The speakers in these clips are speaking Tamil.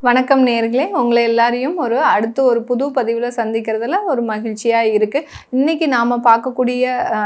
வணக்கம் நேயர்களே, உங்களை எல்லாரையும் அடுத்து ஒரு புது பதிவில் சந்திக்கிறதுல ஒரு மகிழ்ச்சியாக இருக்குது. இன்றைக்கி நாம் பார்க்கக்கூடிய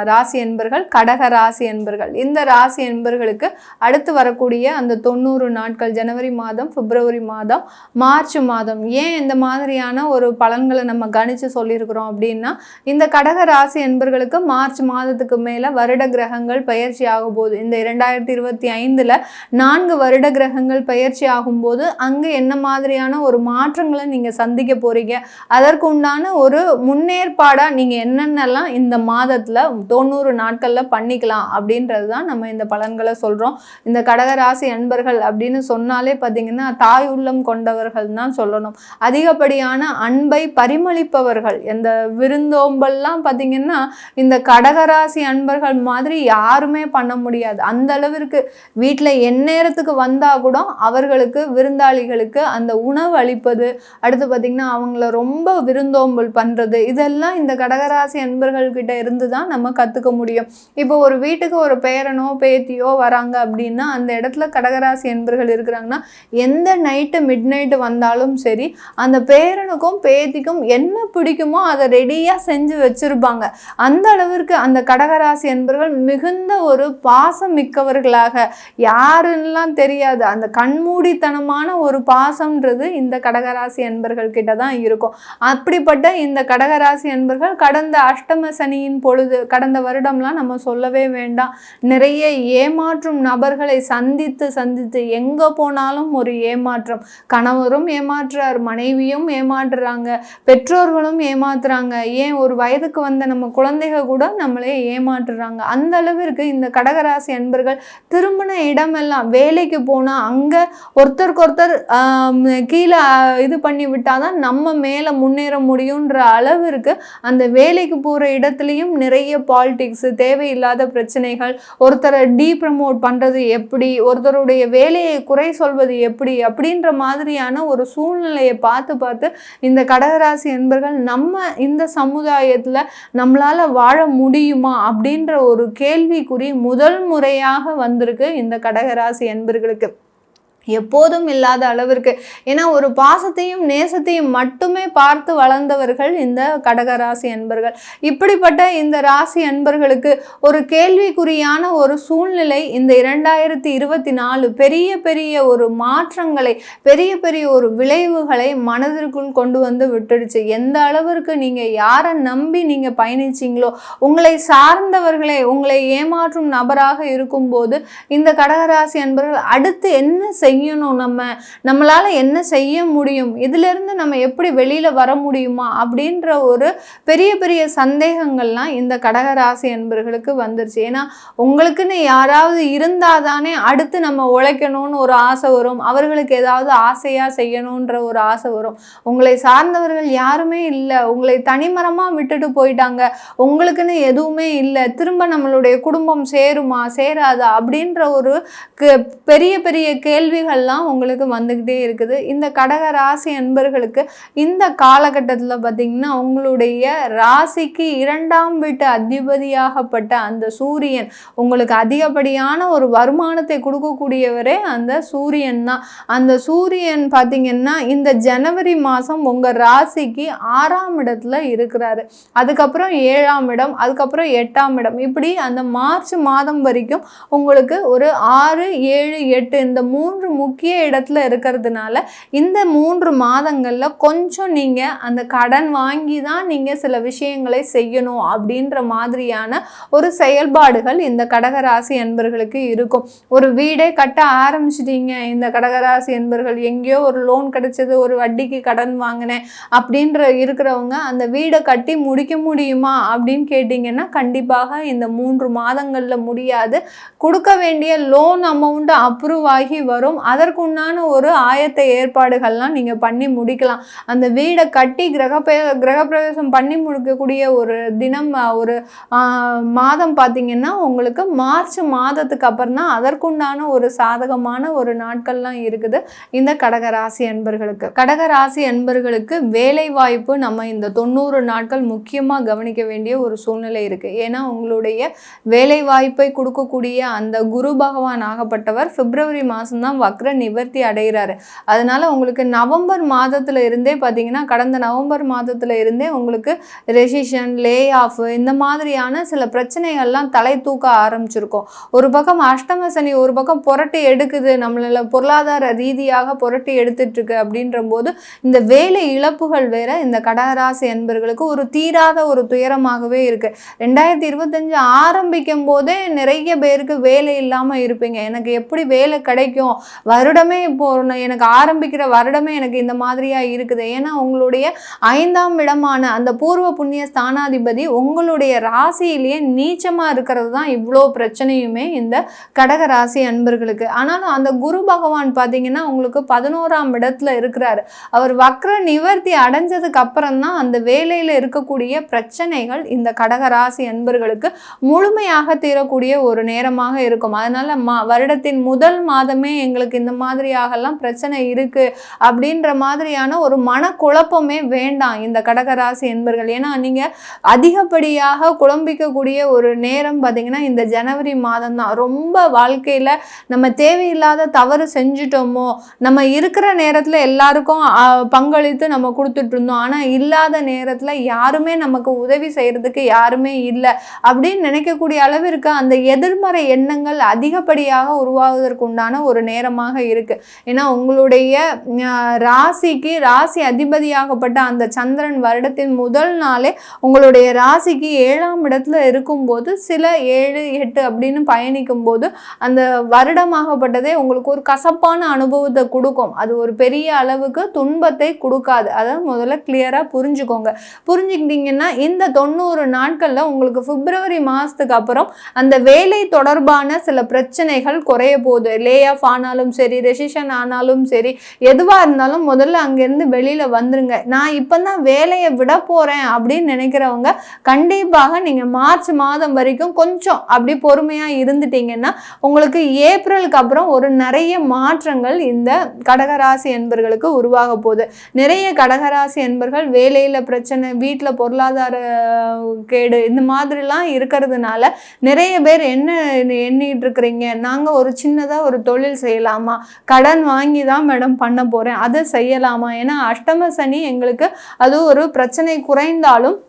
ராசி என்பர்கள் கடக ராசி என்பர்கள். இந்த ராசி என்பர்களுக்கு அடுத்து வரக்கூடிய அந்த 90 நாட்கள், ஜனவரி மாதம், பிப்ரவரி மாதம், மார்ச் மாதம், ஏன் இந்த மாதிரியான ஒரு பலன்களை நம்ம கணித்து சொல்லியிருக்கிறோம் அப்படின்னா, இந்த கடக ராசி என்பர்களுக்கு மார்ச் மாதத்துக்கு மேலே வருட கிரகங்கள் பயிற்சி ஆகும் போது, இந்த 2025 4 வருட கிரகங்கள் பயிற்சி ஆகும்போது அங்கே என்ன மாதிரியான ஒரு மாற்றங்களை நீங்க சந்திக்க போறீங்க, அதற்கு உண்டான ஒரு முன்னேற்பாடா நீங்க என்னென்னலாம் இந்த மாதத்துல 90 நாட்கள்ல பண்ணிக்கலாம் அப்படின்றது தான் நம்ம இந்த பலன்களை சொல்றோம். இந்த கடகராசி அன்பர்கள் அப்படின்னு சொன்னாலே பார்த்தீங்கன்னா தாய் உள்ளம் கொண்டவர்கள் தான் சொல்லணும். அதிகப்படியான அன்பை பரிமளிப்பவர்கள். இந்த விருந்தோம்பல்லாம் பார்த்தீங்கன்னா இந்த கடகராசி அன்பர்கள் மாதிரி யாருமே பண்ண முடியாது. அந்த அளவிற்கு வீட்டில் எந்நேரத்துக்கு வந்தா கூட அவர்களுக்கு விருந்தாளிகளுக்கு அந்த உணவு அளிப்பது, அடுத்து பார்த்திங்கன்னா அவங்கள ரொம்ப விருந்தோம்பல் பண்ணுறது, இதெல்லாம் இந்த கடகராசி அன்பர்கள்கிட்ட இருந்து தான் நம்ம கற்றுக்க முடியும். இப்போ ஒரு வீட்டுக்கு ஒரு பேரனோ பேத்தியோ வராங்க அப்படின்னா அந்த இடத்துல கடகராசி அன்பர்கள் இருக்கிறாங்கன்னா எந்த மிட் நைட்டு வந்தாலும் சரி அந்த பேரனுக்கும் பேத்திக்கும் என்ன பிடிக்குமோ அதை ரெடியாக செஞ்சு வச்சுருப்பாங்க. அந்த அளவிற்கு அந்த கடகராசி அன்பர்கள் மிகுந்த ஒரு பாசம் மிக்கவர்களாக, யாருன்னெலாம் தெரியாது, அந்த கண்மூடித்தனமான ஒரு பாசம்ன்றது இந்த கடகராசி அன்பர்கள் கிட்ட தான் இருக்கும். அப்படிப்பட்ட இந்த கடகராசி அன்பர்கள் கடந்த அஷ்டம சனியின் பொழுது, கடந்த வருடம்லாம் நம்ம சொல்லவே வேண்டாம், நிறைய ஏமாற்றும் நபர்களை சந்தித்து எங்கே போனாலும் ஒரு ஏமாற்றம். கணவரும் ஏமாற்றுறார், மனைவியும் ஏமாற்றுறாங்க, பெற்றோர்களும் ஏமாத்துறாங்க, ஏன் ஒரு வயதுக்கு வந்த நம்ம குழந்தைகள் கூட நம்மளே ஏமாற்றுறாங்க. அந்த அளவிற்கு இந்த கடகராசி அன்பர்கள் திருமண இடமெல்லாம், வேலைக்கு போனால் அங்கே ஒருத்தருக்கு கீழே இது பண்ணி விட்டாதான் நம்ம மேலே முன்னேற முடியுன்ற அளவிற்கு அந்த வேலைக்கு போகிற இடத்துலையும் நிறைய பாலிடிக்ஸ், தேவையில்லாத பிரச்சனைகள், ஒருத்தரை டீப்ரமோட் பண்ணுறது எப்படி, ஒருத்தருடைய வேலையை குறை சொல்வது எப்படி அப்படின்ற மாதிரியான ஒரு சூழ்நிலையை பார்த்து இந்த கடகராசி என்பர்கள் நம்ம இந்த சமுதாயத்தில் நம்மளால் வாழ முடியுமா அப்படின்ற ஒரு கேள்விக்குறி முதல் முறையாக வந்திருக்கு இந்த கடகராசி என்பர்களுக்கு. எப்போதும் இல்லாத அளவிற்கு. ஏன்னா ஒரு பாசத்தையும் நேசத்தையும் மட்டுமே பார்த்து வளர்ந்தவர்கள் இந்த கடகராசி அன்பர்கள். இப்படிப்பட்ட இந்த ராசி அன்பர்களுக்கு ஒரு கேள்விக்குறியான ஒரு சூழ்நிலை இந்த 2024 பெரிய ஒரு மாற்றங்களை, பெரிய ஒரு விளைவுகளை மனதிற்குள் கொண்டு வந்து விட்டுடுச்சு. எந்த அளவிற்கு நீங்கள் யாரை நம்பி நீங்கள் பயணிச்சிங்களோ, உங்களை சார்ந்தவர்களே உங்களை ஏமாற்றும் நபராக இருக்கும்போது இந்த கடகராசி அன்பர்கள் அடுத்து என்ன செய்யணும், நம்மளால என்ன செய்ய முடியும், இதிலிருந்து நம்ம எப்படி வெளியில வர முடியுமா அப்படின்ற ஒரு பெரிய சந்தேகங்கள்லாம் இந்த கடகராசி அன்பர்களுக்கு வந்துருச்சு. ஏன்னா உங்களுக்குன்னு யாராவது இருந்தாதானே அடுத்து நம்ம உழைக்கணும்னு ஒரு ஆசை வரும், அவர்களுக்கு ஏதாவது ஆசையா செய்யணுன்ற ஒரு ஆசை வரும். உங்களை சார்ந்தவர்கள் யாருமே இல்லை, உங்களை தனிமரமா விட்டுட்டு போயிட்டாங்க, உங்களுக்குன்னு எதுவுமே இல்லை, திரும்ப நம்மளுடைய குடும்பம் சேருமா சேராதா அப்படின்ற ஒரு பெரிய கேள்விகள்லாம் உங்களுக்கு வந்துக்கிட்டே இருக்குது. இந்த கடக ராசி அன்பர்களுக்கு இந்த காலகட்டத்தில் பார்த்திங்கன்னா உங்களுடைய ராசிக்கு 2ஆம் வீட்டு அதிபதியாகப்பட்ட அந்த சூரியன், உங்களுக்கு அதிகப்படியான ஒரு வருமானத்தை கொடுக்கக்கூடியவரே அந்த சூரியன் தான். அந்த சூரியன் பார்த்திங்கன்னா இந்த ஜனவரி மாதம் உங்கள் ராசிக்கு 6ஆம் இடத்துல இருக்கிறாரு, அதுக்கப்புறம் 7ஆம் இடம், அதுக்கப்புறம் 8ஆம் இடம், இப்படி அந்த மார்ச் மாதம் வரைக்கும் உங்களுக்கு ஒரு 6, 7, 8 இந்த 3 முக்கிய இடத்துல இருக்கிறதுனால இந்த 3 மாதங்களில் கொஞ்சம் நீங்கள் அந்த கடன் வாங்கி தான் நீங்கள் சில விஷயங்களை செய்யணும் அப்படின்ற மாதிரியான ஒரு செயல்பாடுகள் இந்த கடகராசி என்பர்களுக்கு இருக்கும். ஒரு வீடே கட்ட ஆரம்பிச்சிட்டீங்க இந்த கடகராசி என்பர்கள், எங்கேயோ ஒரு லோன் கிடைச்சது, ஒரு வட்டிக்கு கடன் வாங்கினேன் அப்படின்ற இருக்கிறவங்க அந்த வீடை கட்டி முடிக்க முடியுமா அப்படின்னு கேட்டிங்கன்னா கண்டிப்பாக இந்த 3 மாதங்களில் முடியாது. கொடுக்க வேண்டிய லோன் அமௌண்ட் அப்ரூவ் ஆகி வரும், அதற்குண்டான ஒரு ஆயத்த ஏற்பாடுகள்லாம் நீங்கள் பண்ணி முடிக்கலாம். அந்த வீடை கட்டி கிரகப்பிரவேசம் பண்ணி முடிக்கக்கூடிய ஒரு தினம், ஒரு மாதம் பார்த்திங்கன்னா உங்களுக்கு மார்ச் மாதத்துக்கு அப்புறம் தான் அதற்குண்டான ஒரு சாதகமான ஒரு நாட்கள்லாம் இருக்குது இந்த கடகராசி அன்பர்களுக்கு. கடகராசி அன்பர்களுக்கு வேலை வாய்ப்பு நம்ம இந்த 90 நாட்கள் முக்கியமாக கவனிக்க வேண்டிய ஒரு சூழ்நிலை இருக்குது. ஏன்னா உங்களுடைய வேலை வாய்ப்பை கொடுக்கக்கூடிய அந்த குரு பகவான் ஆகப்பட்டவர் பிப்ரவரி மாதம் தான் வக்ர நிவர்த்தி அடைகிறாரு. அதனால உங்களுக்கு நவம்பர் மாதத்துல இருந்தே பார்த்தீங்கன்னா, கடந்த நவம்பர் மாதத்துல இருந்தே உங்களுக்கு ரெசிஷன், லே ஆஃப் இந்த மாதிரியான சில பிரச்சனைகள்லாம் தலை தூக்க ஆரம்பிச்சிருக்கும். ஒரு பக்கம் அஷ்டம சனி ஒரு பக்கம் புரட்டி எடுக்குது, நம்மள பொருளாதார ரீதியாக புரட்டி எடுத்துட்டு இருக்கு அப்படின்ற போது இந்த வேலை இழப்புகள் வேற இந்த கடகராசி என்பர்களுக்கு ஒரு தீராத ஒரு துயரமாகவே இருக்கு. 2025 ஆரம்பிக்கும் போதே நிறைய பேருக்கு வேலை இல்லாம இருப்பீங்க. எனக்கு எப்படி வேலை கிடைக்கும், வருடமே இப்போ எனக்கு ஆரம்பிக்கிற வருடமே எனக்கு இந்த மாதிரியா இருக்குது. ஏன்னா உங்களுடைய 5ஆம் இடமான அந்த பூர்வ புண்ணிய ஸ்தானாதிபதி உங்களுடைய ராசியிலேயே நீச்சமா இருக்கிறது தான் இவ்வளோ பிரச்சனையுமே இந்த கடகராசி அன்பர்களுக்கு. ஆனாலும் அந்த குரு பகவான் பார்த்தீங்கன்னா உங்களுக்கு 11ஆம் இடத்துல இருக்கிறாரு. அவர் வக்ர நிவர்த்தி அடைஞ்சதுக்கு அப்புறம் தான் அந்த வேலையில இருக்கக்கூடிய பிரச்சனைகள் இந்த கடகராசி அன்பர்களுக்கு முழுமையாக தீரக்கூடிய ஒரு நேரமாக இருக்கும். அதனால வருடத்தின் முதல் மாதமே எங்களுக்கு இந்த மாதிரியாகலாம் பிரச்சனை இருக்கு அப்படின்ற மாதிரியான ஒரு மனக்குழப்பமே வேண்டாம் இந்த கடகராசி என்பர்கள். ஏன்னா நீங்க அதிகப்படியாக குழம்பிக்கக்கூடிய ஒரு நேரம் பார்த்தீங்கன்னா இந்த ஜனவரி மாதம் தான். ரொம்ப வாழ்க்கையில நம்ம தேவையில்லாத தவறு செஞ்சுட்டோமோ, நம்ம இருக்கிற நேரத்துல எல்லாருக்கும் பங்களித்து நம்ம கொடுத்துட்டு இருந்தோம், ஆனா இல்லாத நேரத்துல யாருமே நமக்கு உதவி செய்யறதுக்கு யாருமே இல்லை அப்படின்னு நினைக்கக்கூடிய அளவிற்கு அந்த எதிர்மறை எண்ணங்கள் அதிகப்படியாக உருவாவதற்கு உண்டான ஒரு நேரமாக இருக்கு. ஏன்னா உங்களுடைய ராசிக்கு ராசி அதிபதியாகப்பட்ட அந்த சந்திரன் வருடத்தின் முதல் நாளே உங்களுடைய ராசிக்கு 7ஆம் இடத்துல இருக்கும்போது சில 7, 8 அப்படின்னு பயணிக்கும் போது அந்த வருடமாகப்பட்டதே உங்களுக்கு ஒரு கசப்பான அனுபவத்தை கொடுக்கும். அது ஒரு பெரிய அளவுக்கு துன்பத்தை கொடுக்காது. அதை முதல்ல கிளியரா புரிஞ்சுக்கோங்க. புரிஞ்சுக்கிட்டீங்கன்னா இந்த 90 நாட்கள்ல உங்களுக்கு பிப்ரவரி மாசத்துக்கு அப்புறம் அந்த வேலை தொடர்பான சில பிரச்சனைகள் குறைய போகுது. லே ஆஃப் ஆனாலும் சரி, ரெசிஷன் ஆனாலும் சரி, எதுவா இருந்தாலும் முதல்ல அங்கிருந்து வெளியில வந்துருங்க. நான் இப்பதான் வேலையை விட போறேன் அப்படின்னு நினைக்கிறவங்க கண்டிப்பாக நீங்க மார்ச் மாதம் வரைக்கும் கொஞ்சம் அப்படி பொறுமையா இருந்துட்டீங்கன்னா உங்களுக்கு ஏப்ரலுக்கு அப்புறம் ஒரு நிறைய மாற்றங்கள் இந்த கடகராசி என்பர்களுக்கு உருவாக போகுது. நிறைய கடகராசி என்பர்கள் வேலையில பிரச்சனை, வீட்டில் பொருளாதார கேடு இந்த மாதிரிலாம் இருக்கிறதுனால நிறைய பேர் என்ன எண்ணிட்டு இருக்கிறீங்க, நாங்க ஒரு சின்னதா ஒரு தொழில் செய்யலாமா, கடன் வாங்கி தான் மேடம் பண்ண போறேன், அதை செய்யலாமா? ஏன்னா அஷ்டம சனி எங்களுக்கு அது ஒரு பிரச்சனை குறைந்தாலும்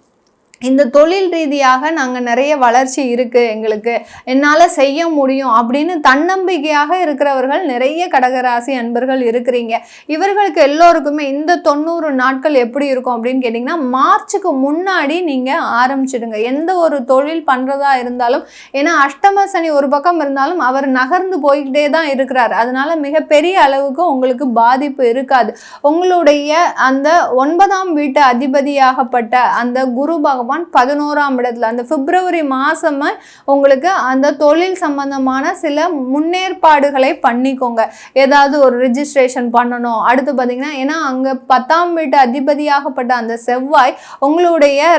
இந்த தொழில் ரீதியாக நாங்கள் நிறைய வளர்ச்சி இருக்குது, எங்களுக்கு என்னால் செய்ய முடியும் அப்படின்னு தன்னம்பிக்கையாக இருக்கிறவர்கள் நிறைய கடகராசி அன்பர்கள் இருக்கிறீங்க. இவர்களுக்கு எல்லோருக்குமே இந்த 90 நாட்கள் எப்படி இருக்கும் அப்படின்னு கேட்டிங்கன்னா, மார்ச்சுக்கு முன்னாடி நீங்கள் ஆரம்பிச்சிடுங்க எந்த ஒரு தொழில் பண்ணுறதா இருந்தாலும். ஏன்னா அஷ்டம சனி ஒரு பக்கம் இருந்தாலும் அவர் நகர்ந்து போய்கிட்டே தான் இருக்கிறார். அதனால மிகப்பெரிய அளவுக்கு உங்களுக்கு பாதிப்பு இருக்காது. உங்களுடைய அந்த 9ஆம் வீட்டு அதிபதியாகப்பட்ட அந்த குரு பகவான் 11ஆம் இடத்துல அந்த பிப்ரவரி மாசமா உங்களுக்கு அந்த தொழில் சம்பந்தமான சில முன்னேற்பாடுகளை பண்ணிக்கோங்க. ஏதாவது ஒரு ரிஜிஸ்ட்ரேஷன் பண்ணணும். அடுத்து பார்த்தீங்கன்னா ஏன்னா அங்க 10ஆம் வீட்டு அதிபதியாகப்பட்ட அந்த செவ்வாய் உங்களுடைய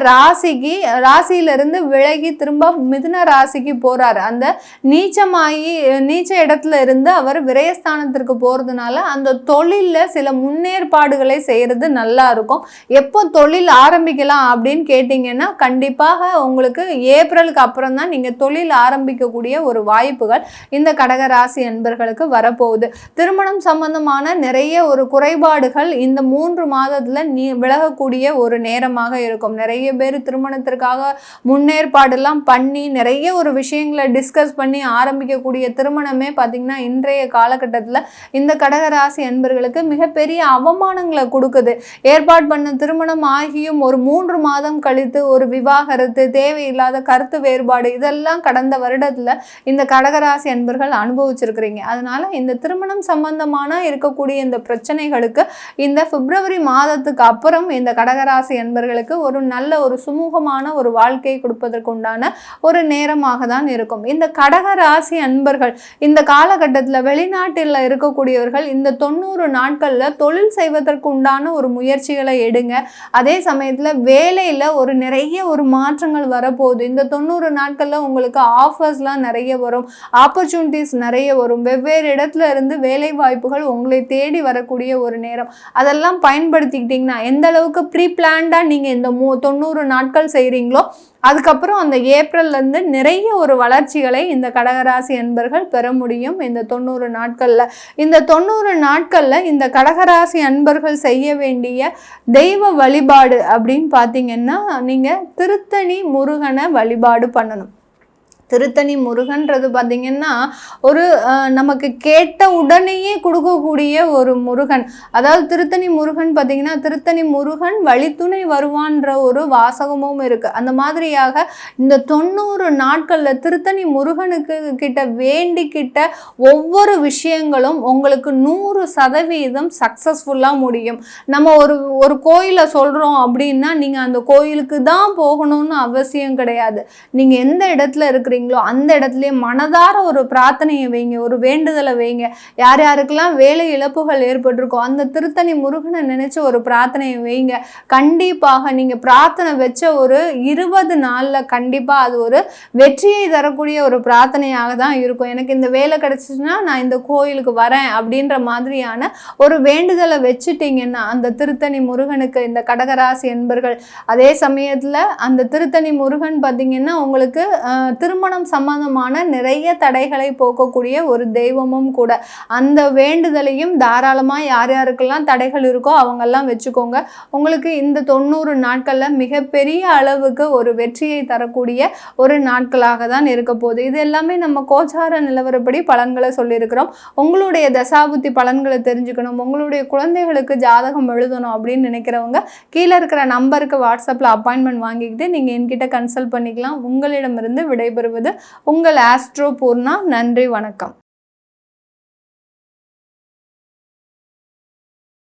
ராசியிலிருந்து விலகி திரும்ப மிதுன ராசிக்கு போறாரு. அந்த நீச்ச இடத்துல இருந்து அவர் விரயஸ்தானத்திற்கு போறதுனால அந்த தொழில்ல சில முன்னேற்பாடுகளை செய்யறது நல்லா இருக்கும். எப்போ தொழில் ஆரம்பிக்கலாம் அப்படின்னு கேட்டீங்கன்னா கண்டிப்பாக உங்களுக்கு ஏப்ரலுக்கு அப்புறம் தான் நீங்க தொழில் ஆரம்பிக்கக்கூடிய ஒரு வாய்ப்புகள் இந்த கடகராசி என்பர்களுக்கு வரப்போகுது. திருமணம் சம்பந்தமான நிறைய ஒரு குறைபாடுகள் இந்த 3 மாதத்துல விலகக்கூடிய ஒரு நேரமாக இருக்கும். நிறைய பேர் திருமணத்திற்காக முன்னேற்பாடெல்லாம் பண்ணி நிறைய ஒரு விஷயங்களை டிஸ்கஸ் பண்ணி ஆரம்பிக்கக்கூடிய திருமணமே பார்த்தீங்கன்னா இன்றைய காலகட்டத்தில் இந்த கடகராசி என்பர்களுக்கு மிகப்பெரிய அவமானங்களை கொடுக்குது. ஏற்பாடு பண்ண திருமணம் ஆகியும் ஒரு 3 மாதம் கழித்து ஒரு விவாகரத்து, தேவையில்லாத கருத்து வேறுபாடு இதெல்லாம் கடந்த வருடத்துல இந்த கடகராசி அன்பர்கள் அனுபவிச்சிருக்கிறீங்க. அதனால இந்த திருமணம் சம்பந்தமான இருக்கக்கூடிய இந்த பிரச்சனைகளுக்கு இந்த பிப்ரவரி மாதத்துக்கு அப்புறம் இந்த கடகராசி அன்பர்களுக்கு ஒரு நல்ல ஒரு சுமூகமான ஒரு வாழ்க்கையை கொடுப்பதற்கு உண்டான ஒரு நேரமாக தான் இருக்கும். இந்த கடகராசி அன்பர்கள் இந்த காலகட்டத்தில் வெளிநாட்டில் இருக்கக்கூடியவர்கள் இந்த 90 நாட்கள்ல தொழில் செய்வதற்கு உண்டான ஒரு முயற்சிகளை எடுங்க. அதே சமயத்துல வேலையில ஒரு நிறைய ஒரு மாற்றங்கள் வரப்போகுது. இந்த 90 நாட்கள்ல உங்களுக்கு ஆஃபர்ஸ்லாம் நிறைய வரும், ஆப்பர்ச்சுனிட்டிஸ் நிறைய வரும். வெவ்வேறு இடத்துல இருந்து வேலை வாய்ப்புகள் உங்களை தேடி வரக்கூடிய ஒரு நேரம். அதெல்லாம் பயன்படுத்திக்கிட்டீங்கன்னா எந்த அளவுக்கு ப்ரீ பிளான்டா நீங்க இந்த 90 நாட்கள் செய்றீங்களோ அதுக்கப்புறம் அந்த ஏப்ரல்லேருந்து நிறைய ஒரு வளர்ச்சிகளை இந்த கடகராசி அன்பர்கள் பெற முடியும் இந்த 90 நாட்களில். இந்த 90 நாட்களில் இந்த கடகராசி அன்பர்கள் செய்ய வேண்டிய தெய்வ வழிபாடு அப்படின்னு பார்த்தீங்கன்னா, நீங்கள் திருத்தணி முருகனை வழிபாடு பண்ணணும். திருத்தணி முருகன்றது பார்த்திங்கன்னா ஒரு நமக்கு கேட்ட உடனேயே கொடுக்கக்கூடிய ஒரு முருகன். அதாவது திருத்தணி முருகன் பார்த்திங்கன்னா, திருத்தணி முருகன் வழித்துணை வருவான்ற ஒரு வாசகமும் இருக்குது. அந்த மாதிரியாக இந்த 90 நாட்களில் திருத்தணி முருகனுக்கு கிட்ட வேண்டிக்கிட்ட ஒவ்வொரு விஷயங்களும் உங்களுக்கு 100% சக்ஸஸ்ஃபுல்லாக முடியும். நம்ம ஒரு கோயிலை சொல்கிறோம் அப்படின்னா, நீங்கள் அந்த கோயிலுக்கு தான் போகணும்னு அவசியம் கிடையாது. நீங்கள் எந்த இடத்துல இருக்கிறீங்க அந்த இடத்துலயே மனதார ஒரு பிரார்த்தனையை வைங்க, ஒரு வேண்டுதலை வைங்க. யார் யாருக்கெல்லாம் வேலை இழப்புகள் ஏற்பட்டிருக்கோ அந்த திருத்தணி முருகனை நினைச்சு ஒரு பிரார்த்தனையை வைங்க. கண்டிப்பாக நீங்க பிரார்த்தனை வச்ச ஒரு 20 நாள்ல கண்டிப்பா அது ஒரு வெற்றியை தரக்கூடிய ஒரு பிரார்த்தனையாக தான் இருக்கும். எனக்கு இந்த வேலை கிடைச்சிச்சுன்னா நான் இந்த கோயிலுக்கு வரேன் அப்படின்ற மாதிரியான ஒரு வேண்டுதலை வச்சுட்டீங்கன்னா அந்த திருத்தணி முருகனுக்கு இந்த கடகராசி என்பர்கள், அதே சமயத்துல அந்த திருத்தணி முருகன் பார்த்தீங்கன்னா உங்களுக்கு திருமணம் சம்பந்தமான நிறைய தடைகளை போக்கக்கூடிய ஒரு தெய்வமும் கூட. அந்த வேண்டுதலையும் தாராளமா யார் யாருக்கெல்லாம் தடைகள் இருக்கோ அவங்கெல்லாம் வச்சுக்கோங்க. உங்களுக்கு இந்த 90 நாட்கள்ல மிகப்பெரிய அளவுக்கு ஒரு வெற்றியை தரக்கூடிய ஒரு நாட்களாக தான் இருக்க போகுது. இது எல்லாமே நம்ம கோச்சார நிலவரப்படி பலன்களை சொல்லியிருக்கிறோம். உங்களுடைய தசாபுத்தி பலன்களை தெரிஞ்சுக்கணும், உங்களுடைய குழந்தைகளுக்கு ஜாதகம் எழுதணும் அப்படின்னு நினைக்கிறவங்க கீழே இருக்கிற நம்பருக்கு வாட்ஸ்அப்பில் அப்பாயின்மெண்ட் வாங்கிக்கிட்டு நீங்கள் என்கிட்ட கன்சல்ட் பண்ணிக்கலாம். உங்களிடமிருந்து விடைபெறுவது உங்கள் ஆஸ்ட்ரோ பூர்ணா. நன்றி, வணக்கம்.